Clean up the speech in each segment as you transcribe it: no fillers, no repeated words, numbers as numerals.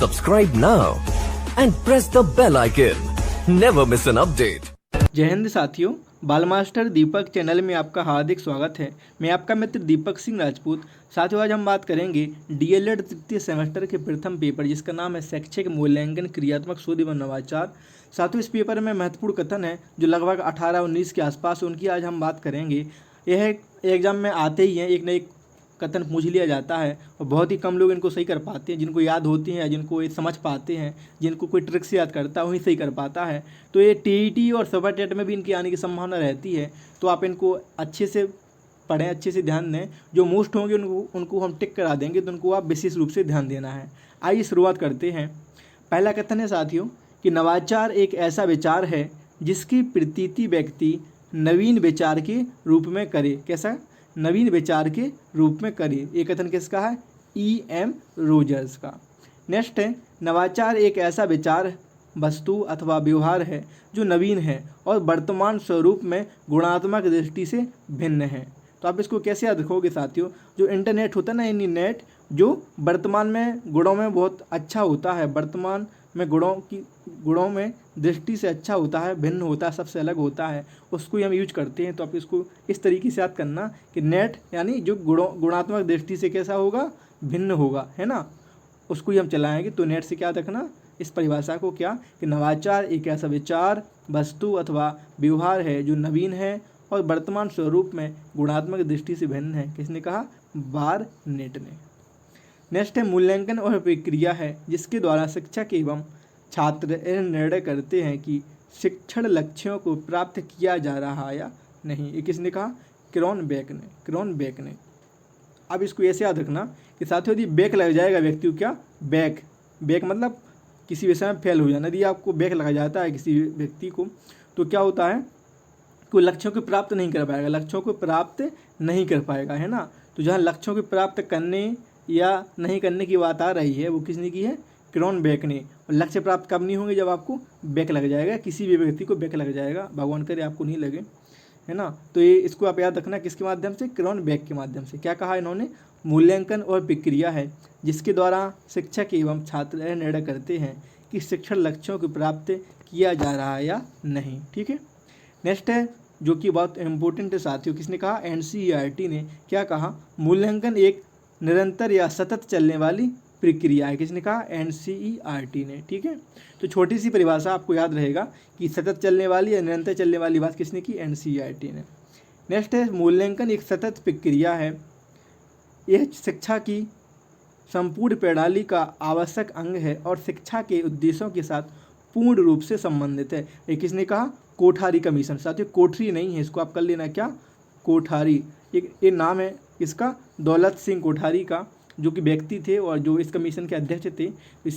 Subscribe now and press the bell icon. Never miss an update. जय हिंद साथियों, बाल master दीपक channel में आपका हार्दिक स्वागत है। मैं आपका मित्र दीपक सिंह राजपूत। साथियों, आज हम बात करेंगे डीएलएड तृतीय सेमेस्टर के प्रथम पेपर जिसका नाम है शैक्षिक मूल्यांकन क्रियात्मक शोध एवं नवाचार। साथियों, इस पेपर में महत्वपूर्ण कथन है जो लगभग 18-19 के आसपास, उनकी आज हम बात करेंगे। यह एग्जाम में आते ही हैं, एक न एक कथन पूछ लिया जाता है और बहुत ही कम लोग इनको सही कर पाते हैं। जिनको याद होती हैं, जिनको ये समझ पाते हैं, जिनको कोई ट्रिक से याद करता है वही सही कर पाता है। तो ये टीईटी और सुपर टेट में भी इनकी आने की संभावना रहती है। तो आप इनको अच्छे से पढ़ें, अच्छे से ध्यान दें। जो मोस्ट होंगे उनको हम टिक करा देंगे, तो उनको आप विशेष रूप से ध्यान देना है। आइए शुरुआत करते हैं। पहला कथन है साथियों कि नवाचार एक ऐसा विचार है जिसकी प्रतीति व्यक्ति नवीन विचार के रूप में करे। कैसा? नवीन विचार के रूप में करे। ये कथन किसका है? E.M. रोजर्स का। नेक्स्ट है, नवाचार एक ऐसा विचार, वस्तु अथवा व्यवहार है जो नवीन है और वर्तमान स्वरूप में गुणात्मक दृष्टि से भिन्न है। तो आप इसको कैसे याद रखोगे साथियों? जो इंटरनेट होता है ना, यानी नेट, जो वर्तमान में गुणों में बहुत अच्छा होता है, वर्तमान में गुणों में दृष्टि से अच्छा होता है, भिन्न होता है, सबसे अलग होता है, उसको ही हम यूज करते हैं। तो आप इसको इस तरीके से याद करना कि नेट यानी जो गुणात्मक दृष्टि से कैसा होगा? भिन्न होगा, है ना, उसको ही हम चलाएंगे। तो नेट से क्या रखना इस परिभाषा को, क्या कि नवाचार एक ऐसा विचार, वस्तु अथवा व्यवहार है जो नवीन है और वर्तमान स्वरूप में गुणात्मक दृष्टि से भिन्न है। किसने कहा? बार्नेट ने। नेक्स्ट है, मूल्यांकन और प्रक्रिया है जिसके द्वारा शिक्षक एवं छात्र यह निर्णय करते हैं कि शिक्षण लक्ष्यों को प्राप्त किया जा रहा है या नहीं। ये किसने कहा? क्रॉनबेक ने। अब इसको ऐसे याद रखना कि साथियों, यदि बैक लग जाएगा व्यक्ति को, क्या बैक मतलब किसी विषय में फेल हो जाना। यदि आपको बैक लगा जाता है किसी व्यक्ति को, तो क्या होता है कि लक्ष्यों को प्राप्त नहीं कर पाएगा, है ना। तो जहाँ लक्ष्यों को प्राप्त करने या नहीं करने की बात आ रही है, वो किसने की है? क्रॉनबेक ने। और लक्ष्य प्राप्त कब नहीं होंगे? जब आपको बैक लग जाएगा, किसी भी व्यक्ति को बैक लग जाएगा, भगवान करे आपको नहीं लगे, है ना। तो ये इसको आप याद रखना, किसके माध्यम से? क्रॉनबेक के माध्यम से। क्या कहा इन्होंने? मूल्यांकन और प्रक्रिया है जिसके द्वारा शिक्षक एवं छात्र यह निर्णय करते हैं कि शिक्षण लक्ष्यों को प्राप्त किया जा रहा है या नहीं। ठीक है। नेक्स्ट है, जो कि बहुत इम्पोर्टेंट है साथियों, किसने कहा? NCERT ने। क्या कहा? मूल्यांकन एक निरंतर या सतत चलने वाली प्रक्रिया है। किसने कहा? NCERT ने। ठीक है। तो छोटी सी परिभाषा आपको याद रहेगा कि सतत चलने वाली या निरंतर चलने वाली बात किसने की? NCERT ने। नेक्स्ट है, मूल्यांकन एक सतत प्रक्रिया है। यह शिक्षा की संपूर्ण प्रणाली का आवश्यक अंग है और शिक्षा के उद्देश्यों के साथ पूर्ण रूप से संबंधित है। ये किसने कहा? कोठारी कमीशन। साथियों, कोठरी नहीं है, इसको आप कर लेना, क्या? कोठारी। ये नाम है इसका दौलत सिंह कोठारी का, जो कि व्यक्ति थे और जो इस कमीशन के अध्यक्ष थे।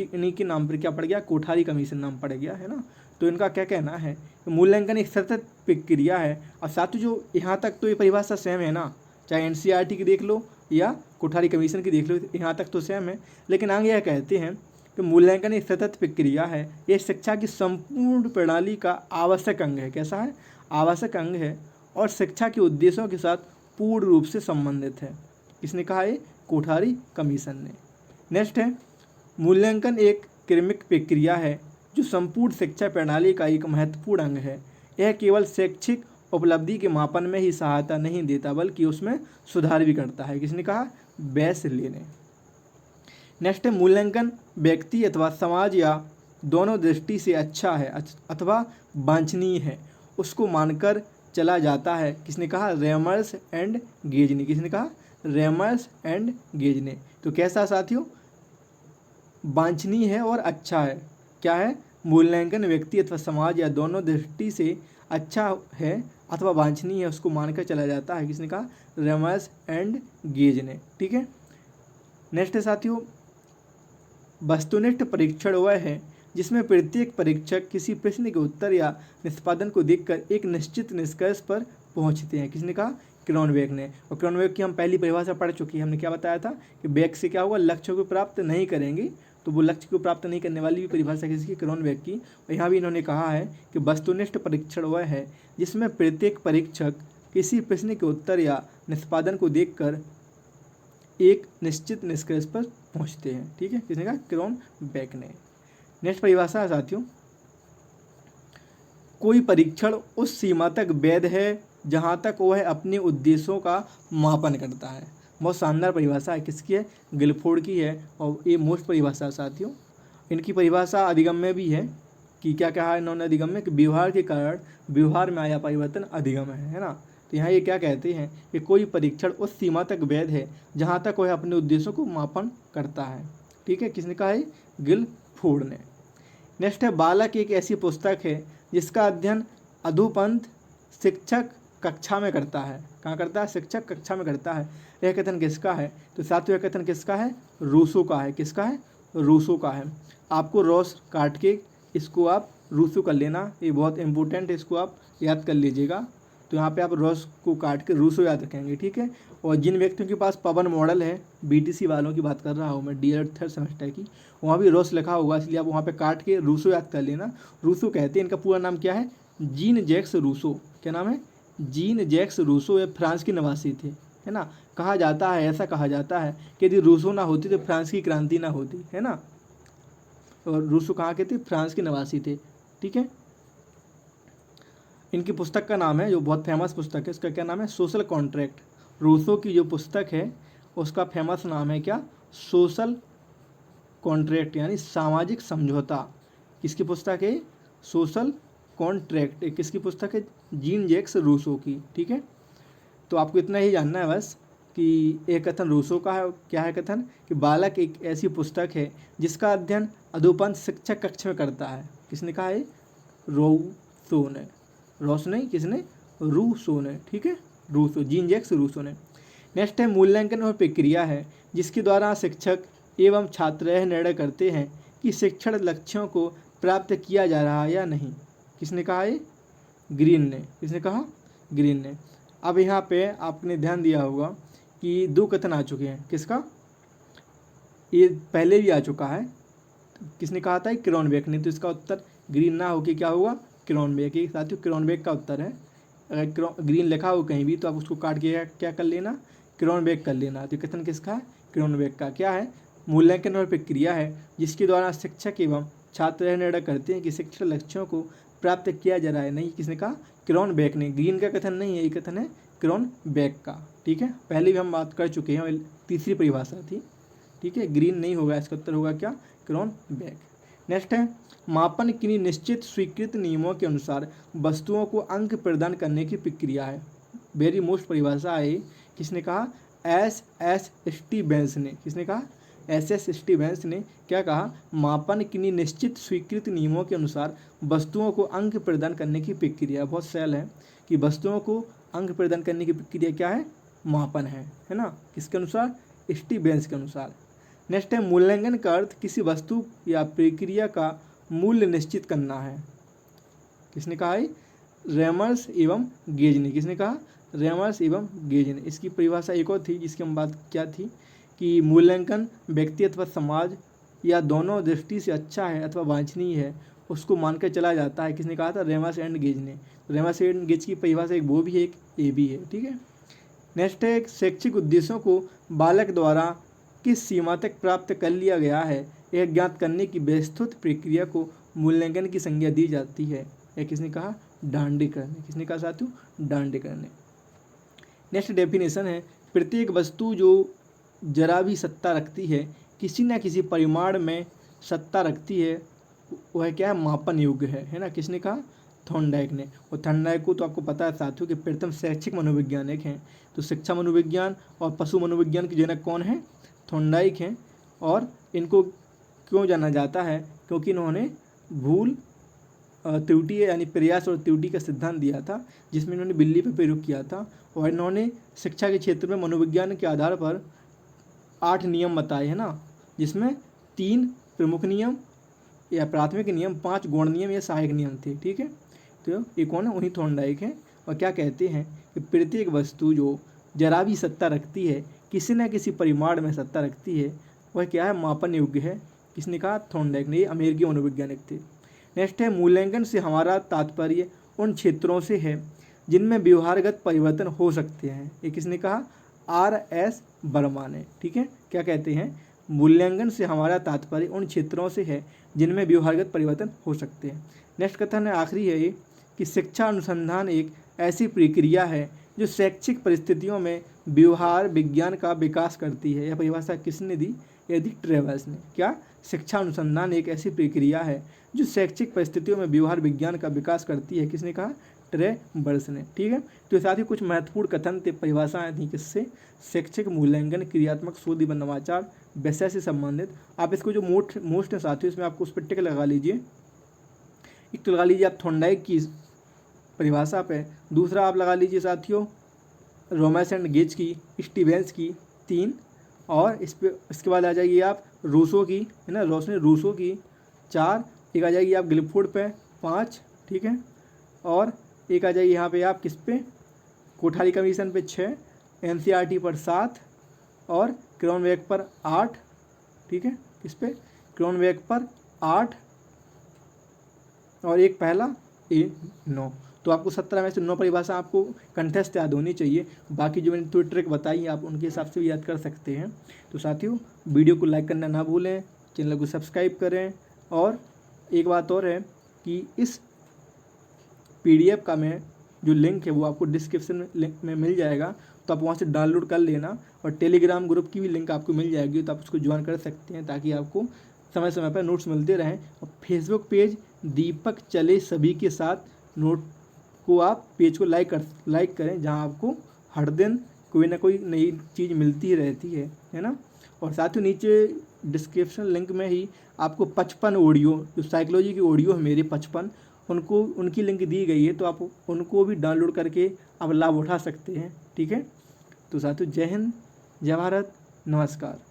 इन्हीं के नाम पर क्या पड़ गया? कोठारी कमीशन नाम पड़ गया, है ना। तो इनका क्या कहना है? मूल्यांकन एक सतत प्रक्रिया है। और साथ जो यहाँ तक तो ये परिभाषा सेम है ना, चाहे NCERT की देख लो या कोठारी कमीशन की देख लो, यहाँ तक तो सेम है। लेकिन आगे यह कहते हैं कि मूल्यांकन एक सतत प्रक्रिया है, यह शिक्षा की संपूर्ण प्रणाली का आवश्यक अंग है। कैसा है? आवश्यक अंग है और शिक्षा के उद्देश्यों के साथ पूर्ण रूप से संबंधित है। किसने कहा? ये कोठारी कमीशन ने। नेक्स्ट है, मूल्यांकन एक क्रमिक प्रक्रिया है जो संपूर्ण शिक्षा प्रणाली का एक महत्वपूर्ण अंग है। यह केवल शैक्षिक उपलब्धि के मापन में ही सहायता नहीं देता बल्कि उसमें सुधार भी करता है। किसने कहा? बेसले ने। नेक्स्ट है, मूल्यांकन व्यक्ति अथवा समाज या दोनों दृष्टि से अच्छा है अथवा वांछनीय है उसको मानकर चला जाता है। किसने कहा? रेमर्स एंड गेज ने। किसने कहा? रेमर्स एंड गेज ने। तो कैसा साथियों? वांछनीय है और अच्छा है। क्या है? मूल्यांकन व्यक्ति अथवा समाज या दोनों दृष्टि से अच्छा है अथवा वांछनीय है उसको मानकर चला जाता है। किसने कहा? रेमर्स एंड गेज ने। ठीक है। नेक्स्ट है साथियों, वस्तुनिष्ठ परीक्षण वह है जिसमें प्रत्येक परीक्षक किसी प्रश्न के उत्तर या निष्पादन को देखकर एक निश्चित निष्कर्ष पर पहुंचते हैं। किसने कहा? क्रॉनबेक ने। और क्रॉनबेक की हम पहली परिभाषा पढ़ चुकी है। हमने क्या बताया था कि बेक से क्या होगा? लक्ष्य को प्राप्त नहीं करेंगे, तो वो लक्ष्य को प्राप्त नहीं करने वाली भी परिभाषा किसकी? क्रॉनबेक की। और यहाँ भी इन्होंने कहा है कि वस्तुनिष्ठ परीक्षण वह है जिसमें प्रत्येक परीक्षक किसी प्रश्न के उत्तर या निष्पादन को देखकर एक निश्चित निष्कर्ष पर पहुंचते हैं। ठीक है, किसने कहा? क्रोनबेक ने। नेक्स्ट परिभाषा है साथियों, कोई परीक्षण उस सीमा तक वैध है जहां तक वह अपने उद्देश्यों का मापन करता है। बहुत शानदार परिभाषा है, किसकी है? गिलफोर्ड की है, और ये मोस्ट परिभाषा है साथियों। इनकी परिभाषा अधिगम में भी है कि क्या कहा है इन्होंने अधिगम में, कि व्यवहार के कारण व्यवहार में आया परिवर्तन अधिगम है ना। तो यहाँ ये क्या कहते हैं कि कोई परीक्षण उस सीमा तक वैध है जहाँ तक वह अपने उद्देश्यों को मापन करता है। ठीक है, किसने कहा है? गिलफोर्ड ने। नेक्स्ट है, बालक एक ऐसी पुस्तक है जिसका अध्ययन अधुपंथ शिक्षक कक्षा में करता है। कहाँ करता है? शिक्षक कक्षा में करता है। यह कथन किसका है? तो साथियों यह कथन किसका है? रूसो का है। किसका है? रूसो का है। आपको रॉस काट के इसको आप रूसो कर लेना, ये बहुत इंपॉर्टेंट है, इसको आप याद कर लीजिएगा। तो यहाँ पे आप रॉस को काट के रूसो याद रखेंगे। ठीक है, और जिन व्यक्तियों के पास पवन मॉडल है, बीटीसी वालों की बात कर रहा हूँ मैं, डीएलएड 3rd सेमेस्टर की, वहाँ भी रॉस लिखा होगा, इसलिए आप वहाँ पे काट के रूसो याद कर लेना। रूसो कहते हैं, इनका पूरा नाम क्या है? Jean Jacques Rousseau. क्या नाम है? Jean Jacques Rousseau. ये फ्रांस के निवासी थे, है ना। कहा जाता है, ऐसा कहा जाता है कि यदि रूसो ना होती तो फ्रांस की क्रांति ना होती, है ना। और रूसो कहाँ के थे? फ्रांस के निवासी थे। ठीक है, इनकी पुस्तक का नाम है, जो बहुत फेमस पुस्तक है, इसका क्या नाम है? Social contract. रूसो की जो पुस्तक है उसका फेमस नाम है क्या? सोशल कॉन्ट्रैक्ट, यानी सामाजिक समझौता। किसकी पुस्तक है? Social contract. किसकी पुस्तक है? जीन जैक्स रूसो की। ठीक है, तो आपको इतना ही जानना है बस कि एक कथन रूसो का है। क्या है कथन? कि बालक एक ऐसी पुस्तक है जिसका अध्ययन अधोपंथ शिक्षक कक्ष में करता है। किसने कहा है? रूसो ने। रॉस नहीं, किसने? रूसो ने। ठीक है, रूसो, जीन जैक्स रूसो ने। नेक्स्ट है, मूल्यांकन और प्रक्रिया है जिसके द्वारा शिक्षक एवं छात्र यह निर्णय करते हैं कि शिक्षण लक्ष्यों को प्राप्त किया जा रहा है या नहीं। किसने कहा है? ग्रीन ने। किसने कहा? ग्रीन ने। अब यहाँ पे आपने ध्यान दिया होगा कि दो कथन आ चुके हैं। किसका? ये पहले भी आ चुका है। किसने कहा था? क्रोनबेक ने। तो इसका उत्तर ग्रीन ना होके क्या होगा? क्रोनबेक। ये साथियों क्रोनबेक का उत्तर है। अगर ग्रीन लिखा हो कहीं भी तो आप उसको काट के क्या कर लेना? क्रोनबेक कर लेना। तो कथन किसका है? क्रोनबेक का। क्या है? मूल्यांकन और प्रक्रिया है जिसके द्वारा शिक्षक एवं छात्र यह निर्णय करते हैं कि शिक्षण लक्ष्यों को प्राप्त किया जा रहा है नहीं। किसने कहा? क्रोनबेक ने। ग्रीन का कथन नहीं है, ये कथन है क्रोनबेक का। ठीक है, पहले भी हम बात कर चुके हैं, तीसरी परिभाषा थी। ठीक है, ग्रीन नहीं होगा, इसका उत्तर होगा क्या? क्रोनबेक। नेक्स्ट है, मापन किन्हीं निश्चित स्वीकृत नियमों के अनुसार वस्तुओं को अंक प्रदान करने की प्रक्रिया है। वेरी मोस्ट परिभाषा है। किसने कहा? एस स्टीवेंस ने। किसने कहा? एस स्टीवेंस ने क्या कहा? मापन किन्हीं निश्चित स्वीकृत नियमों के अनुसार वस्तुओं को अंक प्रदान करने की प्रक्रिया। बहुत सरल है कि वस्तुओं को अंक प्रदान करने की प्रक्रिया क्या है? मापन है ना। किसके अनुसार? स्टीवेंस के अनुसार। नेक्स्ट है, मूल्यांकन का अर्थ किसी वस्तु या प्रक्रिया का मूल्य निश्चित करना है। किसने कहा है? रेमर्स एवं गेज ने। किसने कहा? रेमर्स एवं गेज ने। इसकी परिभाषा एक और थी जिसकी हम बात क्या थी कि मूल्यांकन व्यक्ति अथवा समाज या दोनों दृष्टि से अच्छा है अथवा वांछनीय है उसको मानकर चला जाता है। किसने कहा था? रेमर्स एंड गेज ने। रेमर्स एंड गेज की परिभाषा एक वो भी है, एक ए भी है। ठीक है, नेक्स्ट है, शैक्षिक उद्देश्यों को बालक द्वारा किस सीमा तक प्राप्त कर लिया गया है यह ज्ञात करने की विस्तृत प्रक्रिया को मूल्यांकन की संज्ञा दी जाती है। यह किसने कहा? डांडेकर ने। किसने कहा साथियों? डांडेकर ने। नेक्स्ट डेफिनेशन है, प्रत्येक वस्तु जो जरा भी सत्ता रखती है, किसी न किसी परिमाण में सत्ता रखती है, वह क्या है? मापन योग्य है ना। किसने कहा? थॉर्नडाइक ने। और थॉर्नडाइक को तो आपको पता है साथियों कि प्रथम शैक्षिक मनोवैज्ञानिक हैं। तो शिक्षा मनोविज्ञान और पशु मनोविज्ञान के जनक कौन है? थॉर्नडाइक हैं। और इनको क्यों जाना जाता है? क्योंकि इन्होंने भूल त्रुटि यानी प्रयास और त्रुटि का सिद्धांत दिया था जिसमें इन्होंने बिल्ली पर प्रयोग किया था। और इन्होंने शिक्षा के क्षेत्र में मनोविज्ञान के आधार पर 8 नियम बताए, है ना, जिसमें 3 प्रमुख नियम या प्राथमिक नियम, 5 गौण नियम या सहायक नियम थे। ठीक है, तो ये कौन है? वही थॉर्नडाइक है। और क्या कहते हैं कि प्रत्येक वस्तु जो जरा भी सत्ता रखती है, किसी न किसी परिमाण में सत्ता रखती है, वह क्या है? मापन योग्य है। किसने कहा? थॉर्नडाइक ने। ये अमेरिकी मनोवैज्ञानिक थे। नेक्स्ट है, मूल्यांकन से हमारा तात्पर्य उन क्षेत्रों से है जिनमें व्यवहारगत परिवर्तन हो सकते हैं। ये किसने कहा? R.S. वर्मा ने। ठीक है, क्या कहते हैं, मूल्यांकन से हमारा तात्पर्य उन क्षेत्रों से है जिनमें व्यवहारगत परिवर्तन हो सकते हैं। नेक्स्ट कथन है, आखिरी है ये, कि शिक्षा अनुसंधान एक ऐसी प्रक्रिया है जो शैक्षिक परिस्थितियों में व्यवहार विज्ञान का विकास करती है। यह परिभाषा किसने दी, यदि ट्रेवर्स ने। क्या, शिक्षा अनुसंधान एक ऐसी प्रक्रिया है जो शैक्षिक परिस्थितियों में व्यवहार विज्ञान का विकास करती है, किसने कहा, ट्रेवर्स ने। ठीक है, तो साथ ही कुछ महत्वपूर्ण कथन थे, परिभाषाएं थी किससे, शैक्षिक मूल्यांकन, क्रियात्मक शोध एवं नवाचार, विषय से संबंधित। आप इसको जो मोस्ट है साथियों, इसमें आपको उस पर टिक लगा लीजिए। एक तो लगा लीजिए आप थॉर्नडाइक की परिभाषा पे, दूसरा आप लगा लीजिए साथियों रोमस एंड गेज की, स्टीवेंस की 3, और इसके बाद आ जाइए आप रूसो की, है ना, रोशनी रूसो की 4, एक आ जाएगी आप गिलफोर्ड पे 5। ठीक है, और एक आ जाइए यहाँ पे आप किस पे, कोठारी कमीशन पे 6, एनसीईआरटी पर 7 और क्रोनबेक पर 8। ठीक है, किस पे, क्रोनबेक पर 8 और एक पहला 9। तो आपको 17 में से 9 परिभाषा आपको कंठस्थ याद होनी चाहिए। बाकी जो मैंने थोड़ी ट्रिक बताई आप उनके हिसाब से भी याद कर सकते हैं। तो साथियों, वीडियो को लाइक करना ना भूलें, चैनल को सब्सक्राइब करें। और एक बात और है कि इस PDF का मैं जो लिंक है वो आपको डिस्क्रिप्शन में मिल जाएगा, तो आप वहाँ से डाउनलोड कर लेना। और टेलीग्राम ग्रुप की भी लिंक आपको मिल जाएगी, तो आप उसको ज्वाइन कर सकते हैं ताकि आपको समय समय पर नोट्स मिलते रहें। और फेसबुक पेज दीपक चले सभी के साथ नोट को आप पेज को लाइक करें, जहां आपको हर दिन कोई ना कोई नई चीज़ मिलती ही रहती है ना। और साथ ही नीचे डिस्क्रिप्शन लिंक में ही आपको 55 ऑडियो, जो साइकोलॉजी की ऑडियो है मेरे 55, उनकी लिंक दी गई है, तो आप उनको भी डाउनलोड करके आप लाभ उठा सकते हैं। ठीक है, तो साथियों, जय हिंद, जय भारत, नमस्कार।